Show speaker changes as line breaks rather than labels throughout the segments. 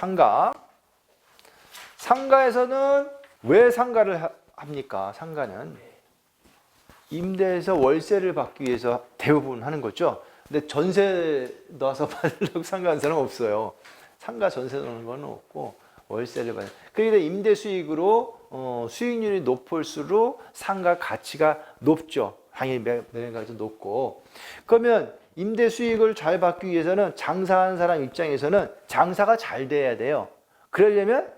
상가. 상가에서는 왜 상가를 합니까? 상가는 임대해서 월세를 받기 위해서 대부분 하는 거죠. 근데 전세 넣어서 받으려고 상가하는 사람 없어요. 상가 전세 넣는 건 없고 월세를 받는. 그러니까 임대 수익으로 수익률이 높을수록 상가 가치가 높죠. 당연히 매매가도 높고. 그러면 임대 수익을 잘 받기 위해서는 장사하는 사람 입장에서는 장사가 잘 돼야 돼요. 그러려면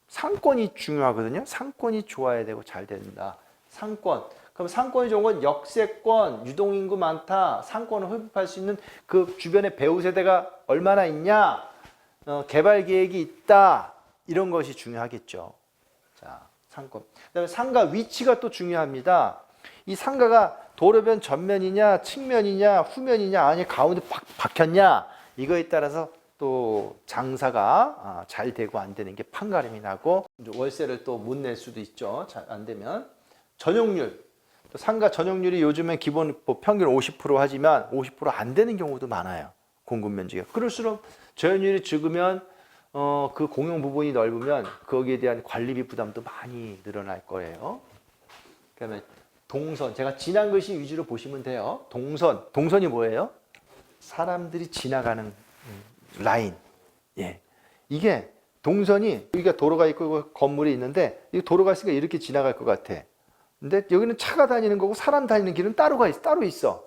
상권이 중요하거든요. 상권이 좋아야 되고 잘 된다. 상권. 그럼 상권이 좋은 건 역세권, 유동인구 많다, 상권을 흡입할 수 있는 그 주변에 배후 세대가 얼마나 있냐, 개발 계획이 있다, 이런 것이 중요하겠죠. 자, 상권. 그다음에 상가 위치가 또 중요합니다. 이 상가가 도로변 전면이냐, 측면이냐, 후면이냐, 아니 가운데 박혔냐, 이거에 따라서 또 장사가 잘 되고 안 되는 게 판가름이 나고 월세를 또 못 낼 수도 있죠. 잘 안 되면. 전용률. 또 상가 전용률이 요즘엔 기본 평균 50% 하지만 50% 안 되는 경우도 많아요. 공급 면적이. 그럴수록 저연율이 적으면 그 공용 부분이 넓으면 거기에 대한 관리비 부담도 많이 늘어날 거예요. 그다음에 동선. 제가 지난 글씨 위주로 보시면 돼요. 동선. 동선이 뭐예요? 사람들이 지나가는 라인. 예. 이게 동선이 여기가 도로가 있고 건물이 있는데 이 도로가 있으니까 이렇게 지나갈 것 같아. 근데 여기는 차가 다니는 거고 사람 다니는 길은 따로 있어.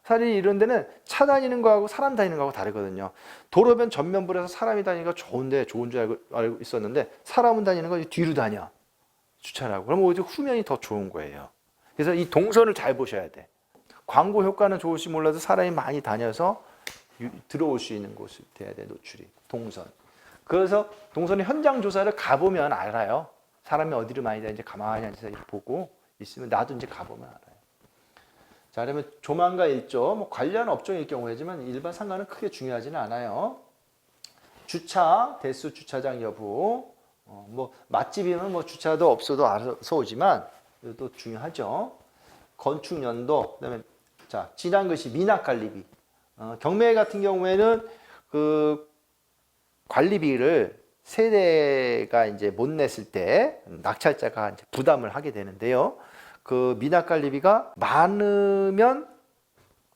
사실 이런 데는 차 다니는 거하고 사람 다니는 거하고 다르거든요. 도로변 전면부에서 사람이 다니니까 좋은데 좋은 줄 알고 있었는데 사람은 다니는 거 뒤로 다녀. 주차를 하고. 그러면 오히려 후면이 더 좋은 거예요. 그래서 이 동선을 잘 보셔야 돼. 광고 효과는 좋을지 몰라도 사람이 많이 다녀서 들어올 수 있는 곳이 돼야 돼, 노출이. 동선. 그래서 동선의 현장 조사를 가보면 알아요. 사람이 어디로 많이 다니는지 가만히 앉아서 보고 있으면 나도 이제 가보면 알아요. 자, 그러면 조망과 일조, 뭐 관련 업종일 경우이지만 일반 상가는 크게 중요하지는 않아요. 주차, 대수 주차장 여부, 뭐 맛집이면 뭐 주차도 없어도 알아서 오지만 이것도 중요하죠. 건축 연도, 그다음에 자, 지난 것이 미납 관리비. 경매 같은 경우에는 그 관리비를 세대가 이제 못 냈을 때 낙찰자가 이제 부담을 하게 되는데요. 그 미납 관리비가 많으면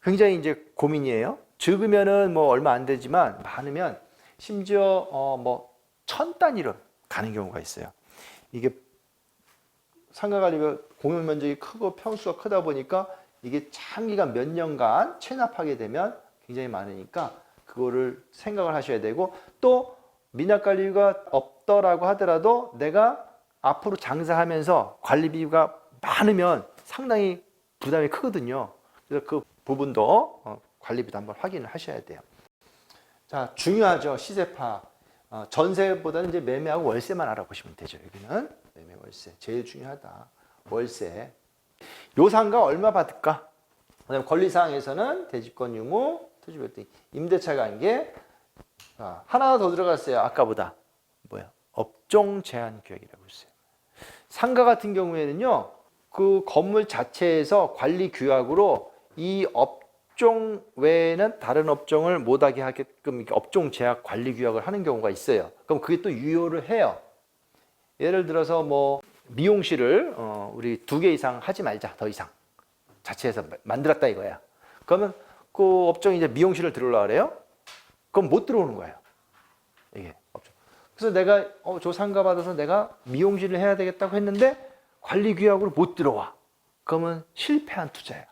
굉장히 이제 고민이에요. 적으면은 뭐 얼마 안 되지만 많으면 심지어 뭐 1000 단위로 가는 경우가 있어요. 이게 상가 관리비가 공용 면적이 크고 평수가 크다 보니까 이게 장기간 몇 년간 체납하게 되면 굉장히 많으니까 그거를 생각을 하셔야 되고 또 미납 관리비가 없더라고 하더라도 내가 앞으로 장사하면서 관리비가 많으면 상당히 부담이 크거든요. 그래서 그 부분도 관리비도 한번 확인을 하셔야 돼요. 자, 중요하죠. 시세 파악. 전세보다는 이제 매매하고 월세만 알아보시면 되죠. 여기는 매매 월세 제일 중요하다. 월세. 요 상가 얼마 받을까? 그다음에 권리사항에서는 대지권 유무, 토지별등, 임대차 관계. 하나 더 들어갔어요. 아까보다. 뭐야? 업종 제한 규약이라고 했어요. 상가 같은 경우에는요. 그 건물 자체에서 관리 규약으로 이 업종 외에는 다른 업종을 못하게 하게끔 업종 제약 관리 규약을 하는 경우가 있어요. 그럼 그게 또 유효를 해요. 예를 들어서 뭐 미용실을 우리 2개 이상 하지 말자. 더 이상. 자체에서 만들었다 이거야. 그러면 그 업종이 이제 미용실을 들어오려고 그래요? 그럼 못 들어오는 거예요. 이게 업종. 그래서 내가 저 상가 받아서 내가 미용실을 해야 되겠다고 했는데 관리 규약으로 못 들어와. 그러면 실패한 투자야.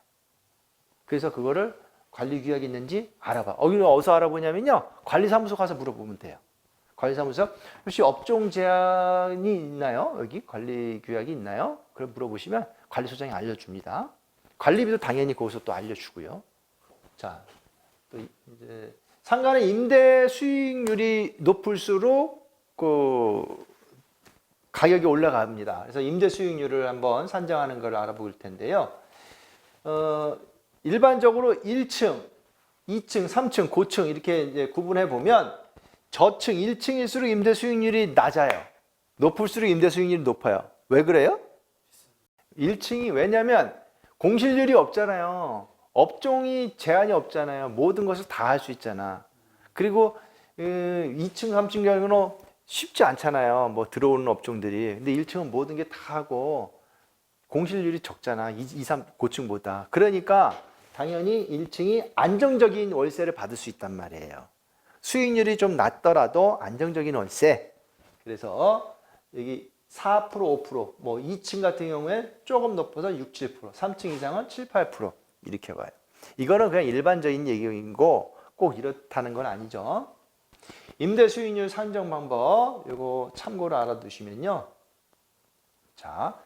그래서 그거를 관리 규약이 있는지 알아봐. 어디서 알아보냐면요. 관리사무소 가서 물어보면 돼요. 관리사무소 혹시 업종 제한이 있나요? 여기 관리 규약이 있나요? 그걸 물어보시면 관리소장이 알려줍니다. 관리비도 당연히 거기서 또 알려주고요. 자, 또 이제 상가는 임대 수익률이 높을수록 그 가격이 올라갑니다. 그래서 임대 수익률을 한번 산정하는 걸 알아볼 텐데요. 일반적으로 1층, 2층, 3층, 고층 이렇게 이제 구분해 보면 저층 1층일수록 임대 수익률이 낮아요. 높을수록 임대 수익률이 높아요. 왜 그래요? 1층이 왜냐면 공실률이 없잖아요. 업종이 제한이 없잖아요. 모든 것을 다 할 수 있잖아. 그리고 2층, 3층 경우는 쉽지 않잖아요. 뭐 들어오는 업종들이. 근데 1층은 모든 게 다 하고 공실률이 적잖아. 2, 3 고층보다. 그러니까 당연히 1층이 안정적인 월세를 받을 수 있단 말이에요. 수익률이 좀 낮더라도 안정적인 월세. 그래서 여기 4%, 5%, 뭐 2층 같은 경우에 조금 높아서 6, 7%, 3층 이상은 7, 8% 이렇게 가요. 이거는 그냥 일반적인 얘기고 꼭 이렇다는 건 아니죠. 임대 수익률 산정 방법 이거 참고로 알아두시면요. 자,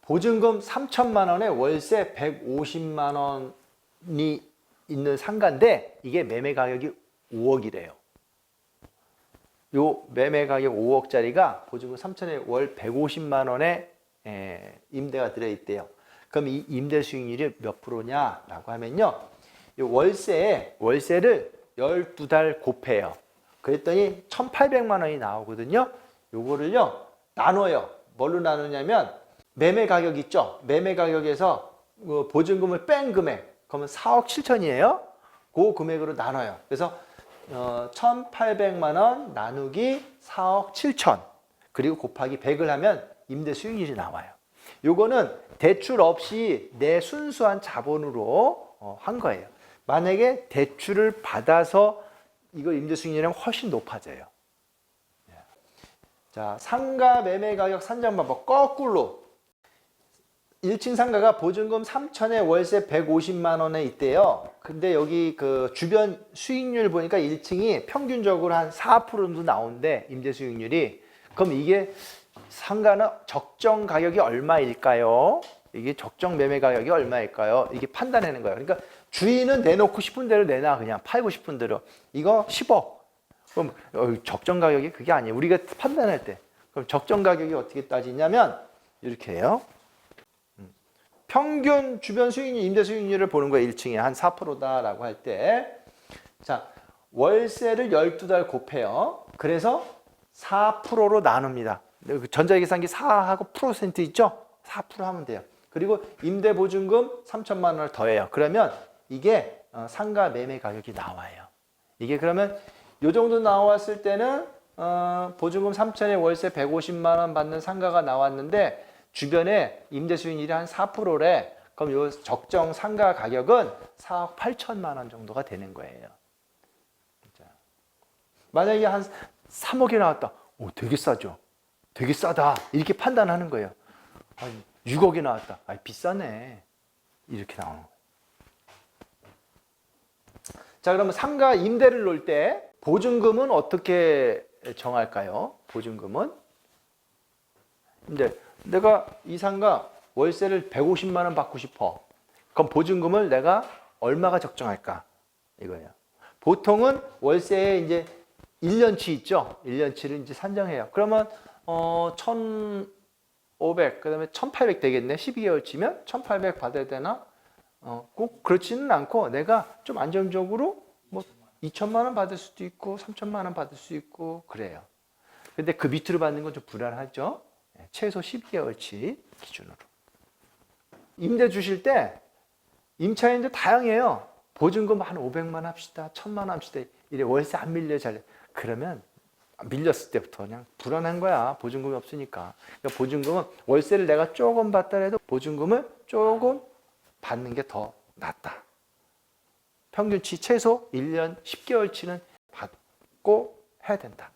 보증금 3천만 원에 월세 150만 원이 있는 상가인데 이게 매매 가격이 5억이래요. 요 매매 가격 5억짜리가 보증금 3천에 월 150만 원에 임대가 들어있대요. 그럼 이 임대 수익률이 몇 프로냐라고 하면요. 요 월세를 12달 곱해요. 그랬더니 1,800만 원이 나오거든요. 요거를요 나눠요. 뭘로 나누냐면 매매 가격 있죠. 매매 가격에서 보증금을 뺀 금액 그러면 4억 7천이에요. 그 금액으로 나눠요. 그래서 1,800만 원 나누기 4억 7천 그리고 곱하기 100을 하면 임대 수익률이 나와요. 요거는 대출 없이 내 순수한 자본으로 한 거예요. 만약에 대출을 받아서 이거 임대 수익률이 훨씬 높아져요. 자, 상가 매매 가격 산정 방법 거꾸로 1층 상가가 보증금 3천에 월세 150만 원에 있대요. 근데 여기 그 주변 수익률 보니까 1층이 평균적으로 한 4% 정도 나오는데 임대 수익률이 그럼 이게 상가는 적정 가격이 얼마일까요? 이게 적정 매매 가격이 얼마일까요? 이게 판단하는 거예요. 그러니까 주인은 내놓고 싶은 대로 내놔 그냥 팔고 싶은 대로 이거 10억 그럼 적정 가격이 그게 아니에요. 우리가 판단할 때 그럼 적정 가격이 어떻게 따지냐면 이렇게 해요. 평균 주변 수익률, 임대 수익률을 보는 거예요. 1층에 한 4%다라고 할 때. 자, 월세를 12달 곱해요. 그래서 4%로 나눕니다. 전자계산기 4하고 %% 있죠? 4% 하면 돼요. 그리고 임대 보증금 3천만 원을 더해요. 그러면 이게 상가 매매 가격이 나와요. 이게 그러면 요 정도 나왔을 때는 보증금 3천에 월세 150만 원 받는 상가가 나왔는데 주변에 임대 수익률이 한 4%래. 그럼 요 적정 상가 가격은 4억 8천만 원 정도가 되는 거예요. 만약에 한 3억이 나왔다. 오, 되게 싸죠. 되게 싸다. 이렇게 판단하는 거예요. 6억이 나왔다. 비싸네. 이렇게 나오는 거예요. 자, 그러면 상가 임대를 놓을 때 보증금은 어떻게 정할까요? 보증금은 이제 내가 이 상가 월세를 150만 원 받고 싶어. 그럼 보증금을 내가 얼마가 적정할까? 이거예요. 보통은 월세에 이제 1년치 있죠? 1년치를 이제 산정해요. 그러면 1,500, 그다음에 1,800 되겠네. 12개월치면 1,800 받아야 되나? 꼭 그렇지는 않고 내가 좀 안정적으로 뭐 2천만 원 받을 수도 있고 3천만 원 받을 수 있고 그래요. 근데 그 밑으로 받는 건 좀 불안하죠? 최소 12개월치 기준으로. 임대 주실 때 임차인도 다양해요. 보증금 한 500만 합시다. 1,000만 합시다. 이래 월세 안 밀려 잘. 그러면 밀렸을 때부터 그냥 불안한 거야. 보증금이 없으니까. 그러니까 보증금은 월세를 내가 조금 받더라도 보증금을 조금 받는 게 더 낫다. 평균치 최소 1년 10개월치는 받고 해야 된다.